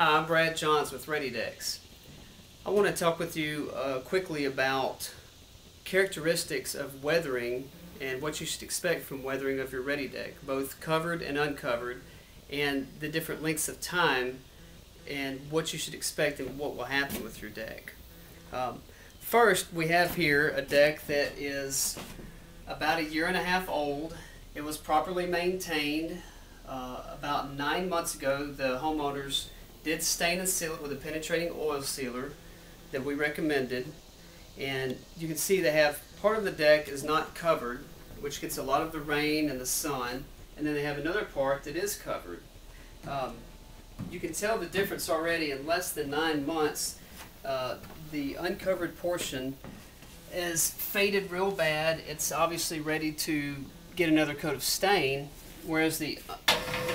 Hi, I'm Brad Johns with Ready Decks. I want to talk with you quickly about characteristics of weathering and what you should expect from weathering of your Ready Deck, both covered and uncovered, and the different lengths of time and what you should expect and what will happen with your deck. First, we have here a deck that is about 1.5 years old. It was properly maintained. About 9 months ago, the homeowners did stain and seal it with a penetrating oil sealer that we recommended. And you can see they have part of the deck is not covered, which gets a lot of the rain and the sun, and then they have another part that is covered. You can tell the difference already in less than 9 months. The uncovered portion is faded real bad. It's obviously ready to get another coat of stain, whereas the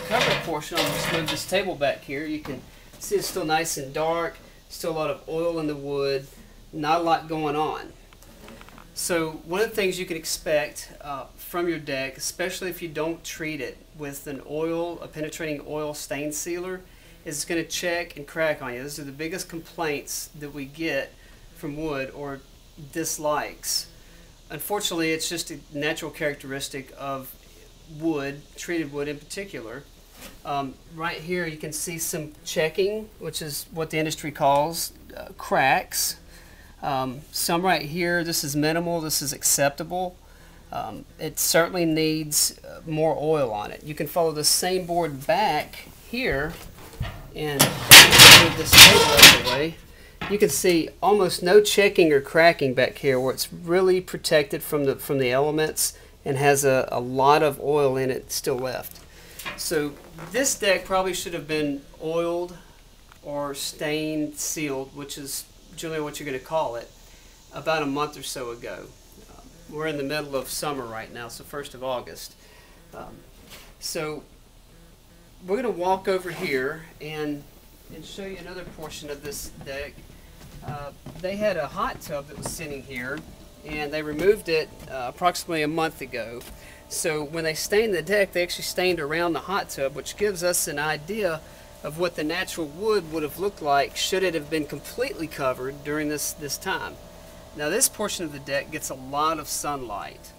covered portion, I'll just move this table back here, you can see it's still nice and dark, still a lot of oil in the wood, not a lot going on. So one of the things you can expect from your deck, especially if you don't treat it with a penetrating oil stain sealer, is it's going to check and crack on you. Those are the biggest complaints that we get from wood or dislikes. Unfortunately, it's just a natural characteristic of wood, treated wood in particular. Right here you can see some checking, which is what the industry calls cracks. Some right here, this is minimal, this is acceptable. It certainly needs more oil on it. You can follow the same board back here and move this table out of the way. You can see almost no checking or cracking back here, where it's really protected from the elements and has a lot of oil in it still left. So this deck probably should have been oiled or stain sealed, which is generally what you're going to call it, about a month or so ago. We're in the middle of summer right now, so 1st of August. So we're going to walk over here and show you another portion of this deck. They had a hot tub that was sitting here, and they removed it approximately a month ago. So when they stained the deck, they actually stained around the hot tub, which gives us an idea of what the natural wood would have looked like should it have been completely covered during this time. Now this portion of the deck gets a lot of sunlight.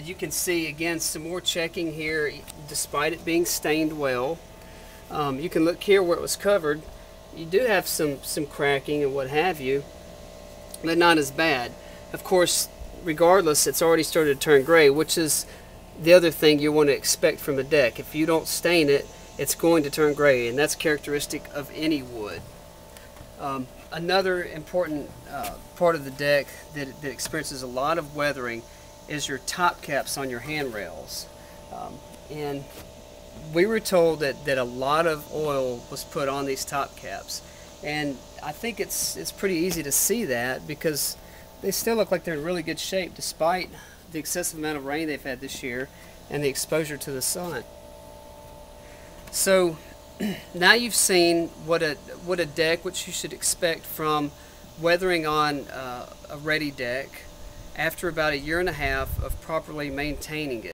You can see again some more checking here despite it being stained well. You can look here where it was covered. You do have some cracking and what have you, but not as bad. Of course, regardless, it's already started to turn gray, which is the other thing you want to expect from a deck. If you don't stain it, it's going to turn gray, and that's characteristic of any wood. Another important part of the deck that experiences a lot of weathering is your top caps on your handrails. And we were told that a lot of oil was put on these top caps, and I think it's pretty easy to see that because they still look like they're in really good shape despite the excessive amount of rain they've had this year and the exposure to the sun. So now you've seen what a deck, which you should expect from weathering on a Ready Deck after about 1.5 years of properly maintaining it.